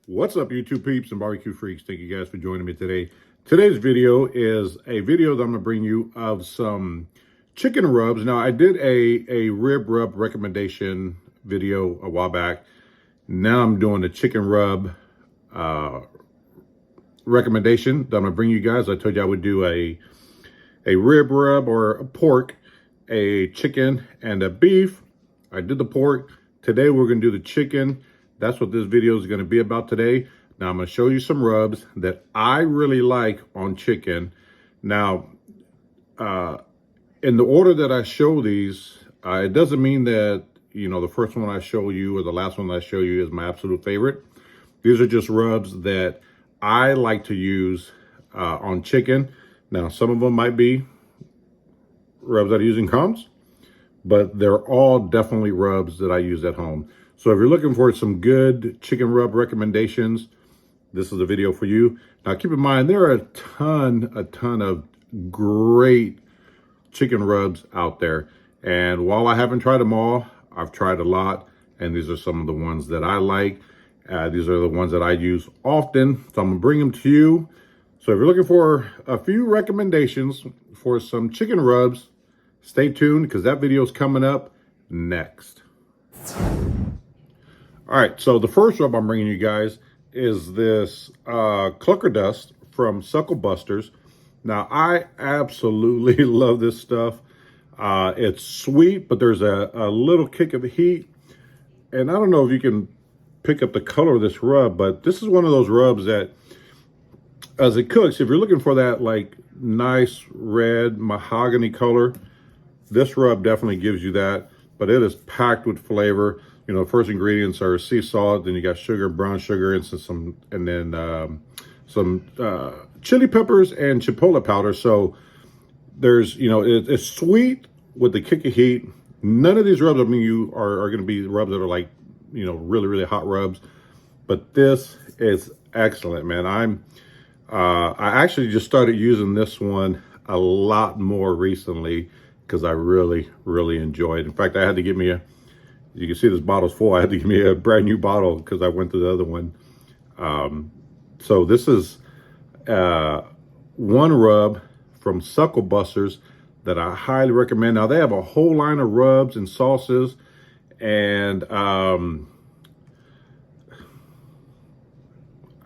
What's up, YouTube peeps and barbecue freaks? Thank you guys for joining me today. Today's video is a video that I'm going to bring you of some chicken rubs. Now, I did a rib rub recommendation video a while back. Now I'm doing a chicken rub recommendation that I'm going to bring you guys. I told you I would do a rib rub or a pork, a chicken, and a beef. I did the pork. Today we're going to do the chicken. That's what this video is going to be about today. Now I'm going to show you some rubs that I really like on chicken. Now, in the order that I show these, it doesn't mean that, you know, the first one I show you or the last one I show you is my absolute favorite. These are just rubs that I like to use on chicken. Now, some of them might be rubs that I use in comps, but they're all definitely rubs that I use at home. So if you're looking for some good chicken rub recommendations, this is a video for you. Now keep in mind, there are a ton of great chicken rubs out there. And while I haven't tried them all, I've tried a lot. And these are some of the ones that I like. These are the ones that I use often. So I'm gonna bring them to you. So if you're looking for a few recommendations for some chicken rubs, stay tuned because that video is coming up next. All right, so the first rub I'm bringing you guys is this Clucker dust from SuckleBusters. Now, I absolutely love this stuff. It's sweet, but there's a little kick of heat. And I don't know if you can pick up the color of this rub, but this is one of those rubs that, as it cooks, if you're looking for that like nice red mahogany color, this rub definitely gives you that, but it is packed with flavor. You know, first ingredients are sea salt, then you got sugar, brown sugar, and some chili peppers and chipotle powder. So there's, you know, it's sweet with the kick of heat. None of these rubs, I mean, you are going to be rubs that are like, you know, really hot rubs. But this is excellent, man. I actually just started using this one a lot more recently because I really enjoy it. In fact, I had to get me you can see this bottle's full. I had to give me a brand new bottle because I went to the other one. So this is one rub from SuckleBusters that I highly recommend. Now, they have a whole line of rubs and sauces. And I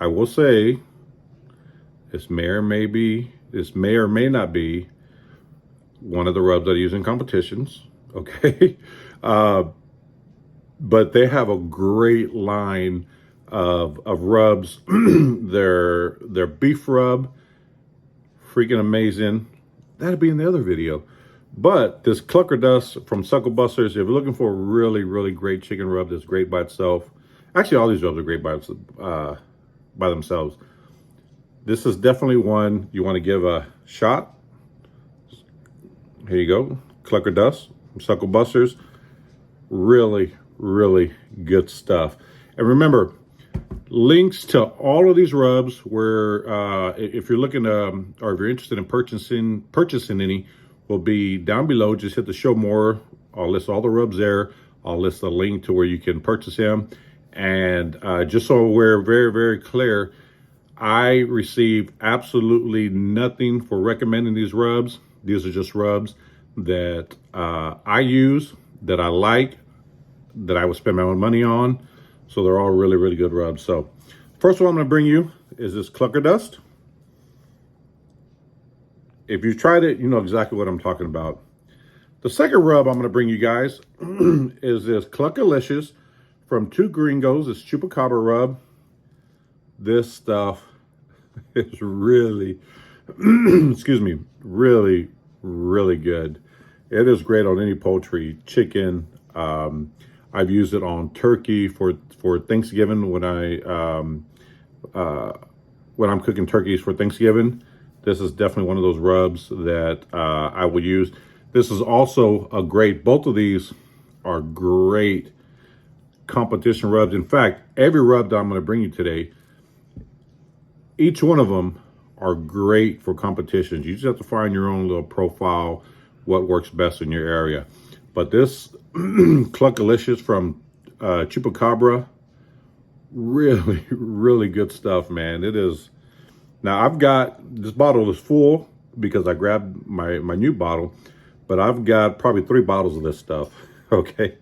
will say, this may or may not be one of the rubs that I use in competitions. Okay. But they have a great line of rubs. their beef rub, freaking amazing. That'll be in the other video. But this Clucker dust from SuckleBusters, if you're looking for a really great chicken rub that's great by itself, actually all these rubs are great by themselves. This is definitely one you want to give a shot. Here you go, Clucker dust from SuckleBusters. Really good stuff. And remember, links to all of these rubs where if you're looking to, or if you're interested in purchasing any, will be down below. Just hit the show more. I'll list all the rubs there. I'll list a link to where you can purchase them. And just so we're very clear, I receive absolutely nothing for recommending these rubs. These are just rubs that I use, that I like, that I would spend my own money on. So they're all really good rubs. So first one I'm going to bring you is this Clucker dust. If you've tried it, you know exactly what I'm talking about. The second rub I'm going to bring you guys is this Cluckalicious from two Gringos. This Chupacabra rub. This stuff is really, excuse me, really good. It is great on any poultry, chicken. I've used it on turkey for Thanksgiving when I'm cooking turkeys for Thanksgiving. This is definitely one of those rubs that I will use. This is also a great, both of these are great competition rubs. In fact, every rub that I'm going to bring you today, each one of them are great for competitions. You just have to find your own little profile, what works best in your area. But this Cluckalicious from Chupacabra, Really, really good stuff, man. It is. Now I've got, this bottle is full because I grabbed my new bottle, but I've got probably 3 bottles of this stuff. Okay.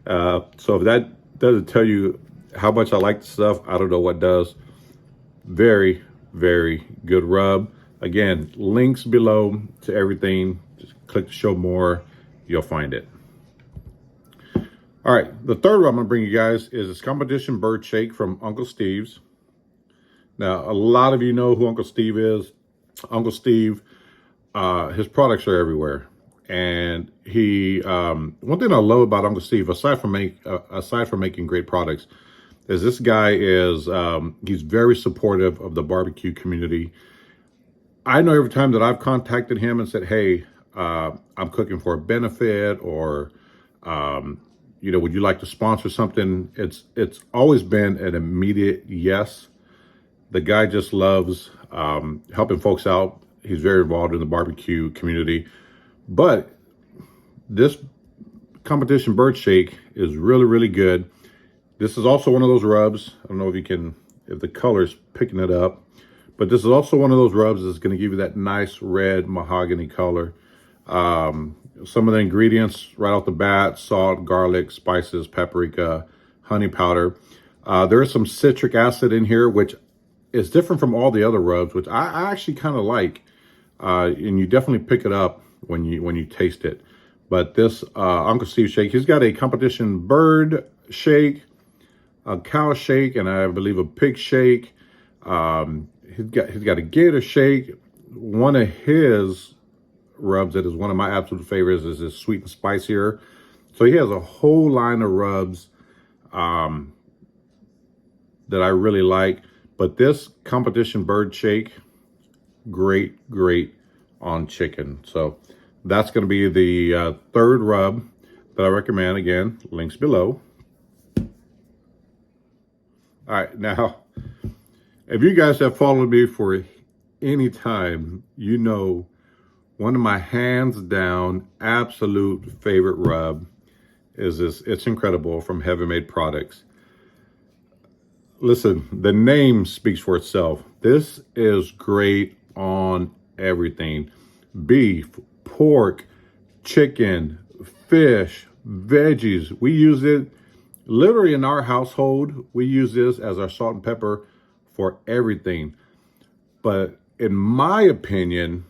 So if that doesn't tell you how much I like the stuff, I don't know what does. Very, very good rub. Again, links below to everything. Just click to show more. You'll find it. All right, the third rub I'm gonna bring you guys is this Competition Bird Shake from Uncle Steve's. Now, a lot of you know who Uncle Steve is. Uncle Steve, his products are everywhere. And he, one thing I love about Uncle Steve, aside from making great products, is this guy is, he's very supportive of the barbecue community. I know every time that I've contacted him and said, hey, I'm cooking for a benefit, or, you know, would you like to sponsor something? It's always been an immediate yes. The guy just loves helping folks out. He's very involved in the barbecue community. But this Competition Bird Shake is really, really good. This is also one of those rubs. I don't know if you can, if the color's picking it up, but this is also one of those rubs that's going to give you that nice red mahogany color. Some of the ingredients right off the bat: salt, garlic, spices, paprika, honey powder. There is some citric acid in here, which is different from all the other rubs, which I actually kind of like. And you definitely pick it up when you taste it. But this Uncle Steve shake, he's got a Competition Bird Shake, a cow shake, and I believe a pig shake. He's got a gator shake. One of his rubs that is one of my absolute favorites is his sweet and spicier. So he has a whole line of rubs that I really like. But this Competition Bird Shake, great on chicken. So that's going to be the third rub that I recommend. Again, links below. All right, now, if you guys have followed me for any time, you know one of my hands down absolute favorite rub is this It's Incredible from Heaven Made Products. Listen, the name speaks for itself. This is great on everything: beef, pork, chicken, fish, veggies. We use it literally in our household. We use this as our salt and pepper for everything. But in my opinion,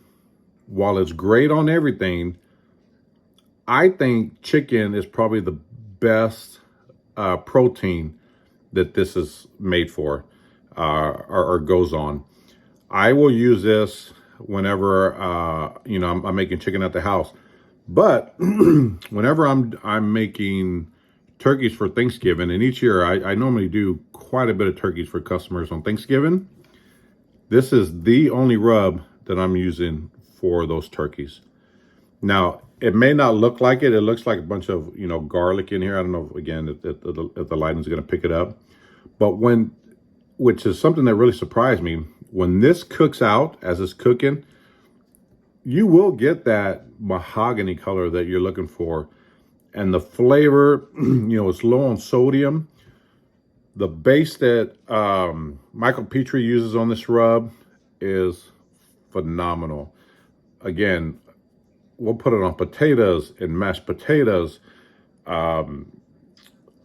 while it's great on everything, I think chicken is probably the best protein that this is made for, or goes on. I will use this whenever you know, I'm making chicken at the house. But whenever I'm making turkeys for Thanksgiving, and each year I normally do quite a bit of turkeys for customers on Thanksgiving, this is the only rub that I'm using for those turkeys. Now, it may not look like it. It looks like a bunch of, you know, garlic in here. I don't know, again, if the lighting's going to pick it up. But which is something that really surprised me, when this cooks out, as it's cooking, you will get that mahogany color that you're looking for. And the flavor, you know, it's low on sodium. The base that Michael Petrie uses on this rub is phenomenal. Again, we'll put it on potatoes and mashed potatoes.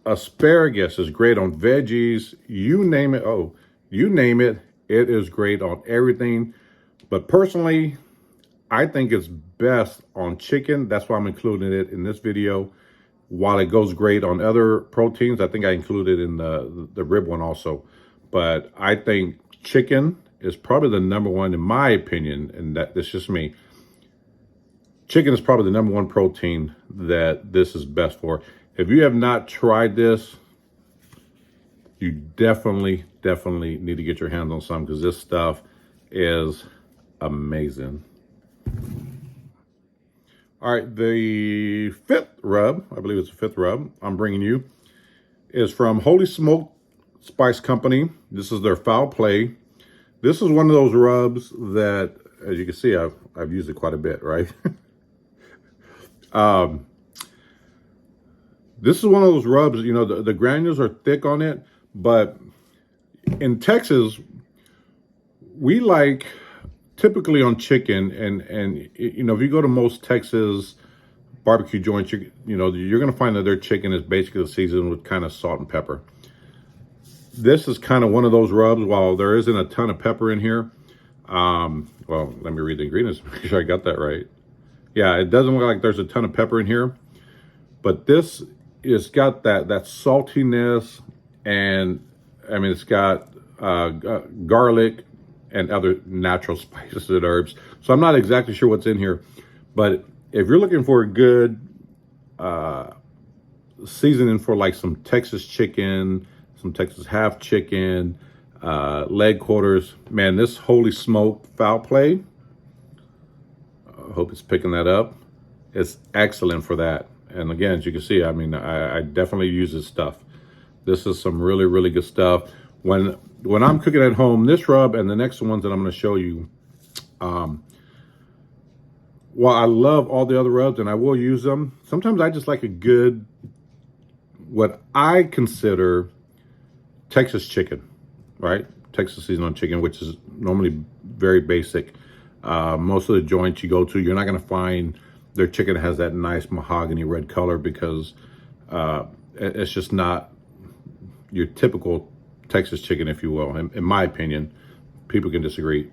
Asparagus is great on veggies. You name it. Oh, you name it. It is great on everything. But personally, I think it's best on chicken. That's why I'm including it in this video. While it goes great on other proteins, I think I included in the rib one also. But I think chicken is probably the number one, in my opinion, and that's just me. Chicken is probably the number one protein that this is best for. If you have not tried this, you definitely need to get your hands on some, because this stuff is amazing. All right, the fifth rub, I believe it's the fifth rub I'm bringing you, is from Wholey Smoked Spice Company. This is their Fowl Play. This is one of those rubs that, as you can see, I've used it quite a bit, right? This is one of those rubs, you know, the granules are thick on it, but in Texas, we like typically on chicken, and you know, if you go to most Texas barbecue joints, you know, you're going to find that their chicken is basically seasoned with kind of salt and pepper. This is kind of one of those rubs. While there isn't a ton of pepper in here, well, let me read the ingredients, make sure I got that right. Yeah, it doesn't look like there's a ton of pepper in here, but this has got that saltiness, and I mean, it's got garlic and other natural spices and herbs. So I'm not exactly sure what's in here, but if you're looking for a good seasoning for like some Texas chicken, some Texas half chicken, leg quarters, man, this Wholey smoked fowl play, I hope it's picking that up. It's excellent for that. And again, as you can see, I mean, I definitely use this stuff. This is some really, really good stuff. When I'm cooking at home, this rub and the next ones that I'm going to show you, while I love all the other rubs and I will use them, sometimes I just like a good, what I consider Texas chicken, right? Texas seasoned chicken, which is normally very basic. Most of the joints you go to, you're not going to find their chicken has that nice mahogany red color, because it's just not your typical Texas chicken, if you will, in my opinion. People can disagree.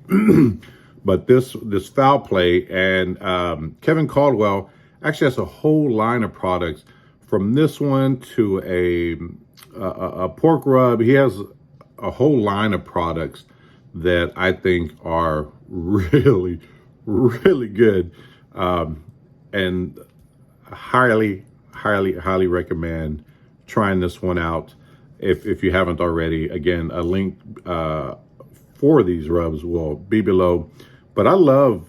But this foul play, and Kevin Caldwell actually has a whole line of products, from this one to a pork rub. He has a whole line of products that I think are really, really good, and highly recommend trying this one out if you haven't already. Again, a link for these rubs will be below. But I love,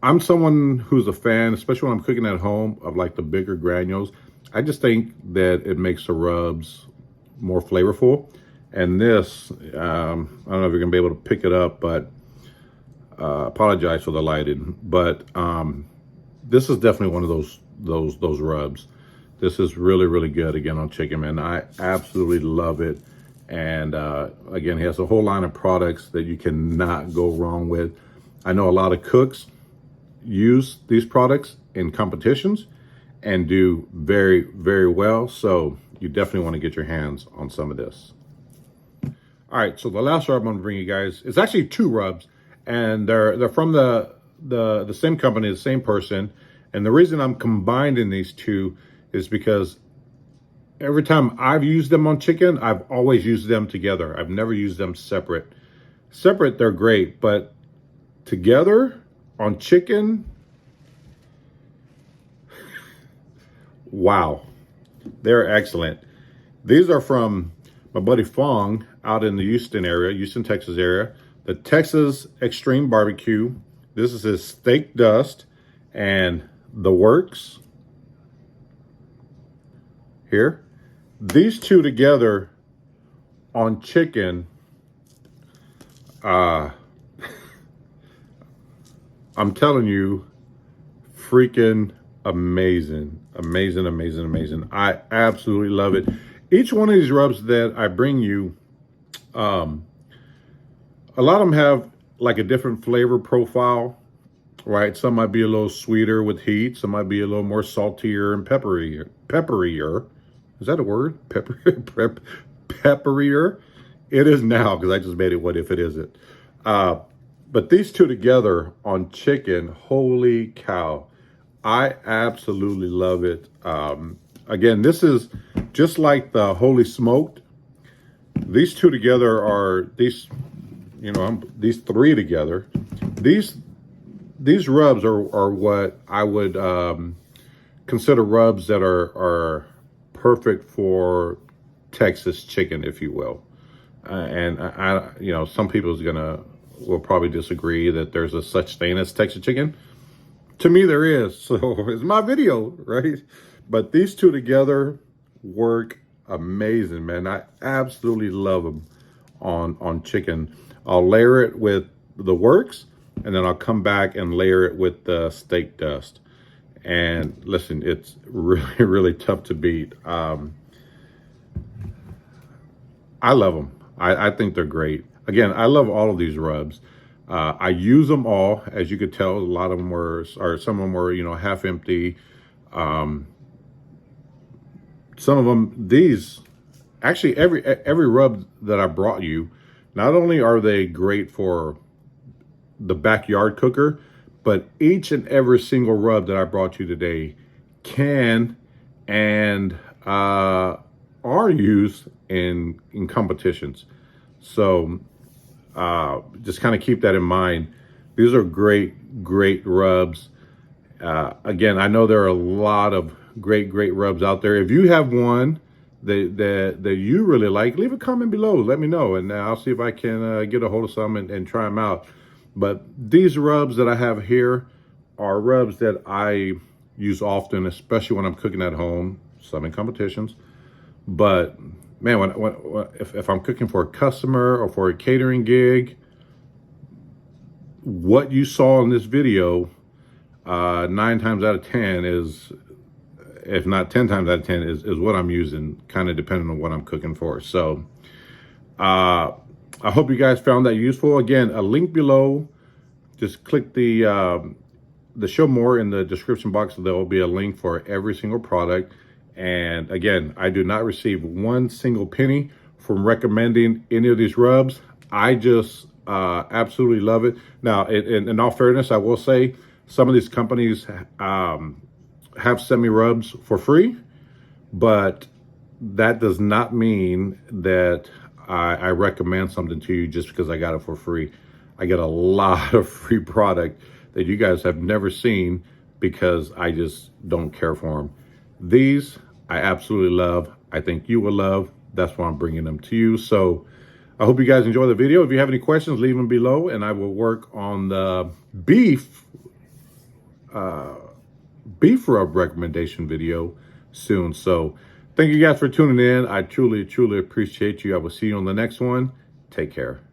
I'm someone who's a fan, especially when I'm cooking at home, of like the bigger granules. I just think that it makes the rubs more flavorful. And this, I don't know if you're gonna be able to pick it up, but apologize for the lighting. But this is definitely one of those rubs. This is really, really good, again, on chicken, man. I absolutely love it. And again, he has a whole line of products that you cannot go wrong with. I know a lot of cooks use these products in competitions and do very, very well. So you definitely want to get your hands on some of this. All right, so the last rub I'm gonna bring you guys, it's actually two rubs, and they're from the same company, the same person. And the reason I'm combining these two is because every time I've used them on chicken, I've always used them together. I've never used them separate. Separate, they're great, but together on chicken, wow, they're excellent. These are from my buddy Fong out in the Houston, Texas area. The Texas Extreme Barbecue. This is his steak dust and the works here. These two together on chicken, I'm telling you, freaking amazing. Amazing, amazing, amazing. I absolutely love it. Each one of these rubs that I bring you, a lot of them have like a different flavor profile, right? Some might be a little sweeter with heat. Some might be a little more saltier and pepperier. Is that a word? Pepperier? It is now, because I just made it. What if it isn't? But these two together on chicken, holy cow. I absolutely love it. Again, this is just like the Wholey smoked. These two together are these three together. These rubs are what I would consider rubs that are perfect for Texas chicken, if you will. And I some people will probably disagree that there's a such thing as Texas chicken. To me, there is. So it's my video, right? But these two together work amazing, man. I absolutely love them on chicken. I'll layer it with the works, and then I'll come back and layer it with the steak dust. And listen, it's really, really tough to beat. I love them. I think they're great. Again, I love all of these rubs. I use them all. As you could tell, a lot of them were, or some of them were, you know, half empty. Some of them, these, actually every rub that I brought you, not only are they great for the backyard cooker, but each and every single rub that I brought you today can and are used in competitions. So just kind of keep that in mind. These are great rubs. Again, I know there are a lot of great rubs out there. If you have one that you really like, leave a comment below. Let me know, and I'll see if I can get a hold of some and try them out. But these rubs that I have here are rubs that I use often, especially when I'm cooking at home, some in competitions. But man, if I'm cooking for a customer or for a catering gig, what you saw in this video, 9 times out of 10 is, if not 10 times out of 10, is what I'm using, kind of depending on what I'm cooking for. So I hope you guys found that useful. Again, a link below. Just click the show more in the description box. There will be a link for every single product. And again, I do not receive one single penny from recommending any of these rubs. I just absolutely love it. Now, in all fairness, I will say some of these companies have sent me rubs for free, but that does not mean that I recommend something to you just because I got it for free. I get a lot of free product that you guys have never seen because I just don't care for them. These I absolutely love. I think you will love. That's why I'm bringing them to you. So I hope you guys enjoy the video. If you have any questions, leave them below, and I will work on the beef rub recommendation video soon. So thank you guys for tuning in. I truly appreciate you. I will see you on the next one. Take care.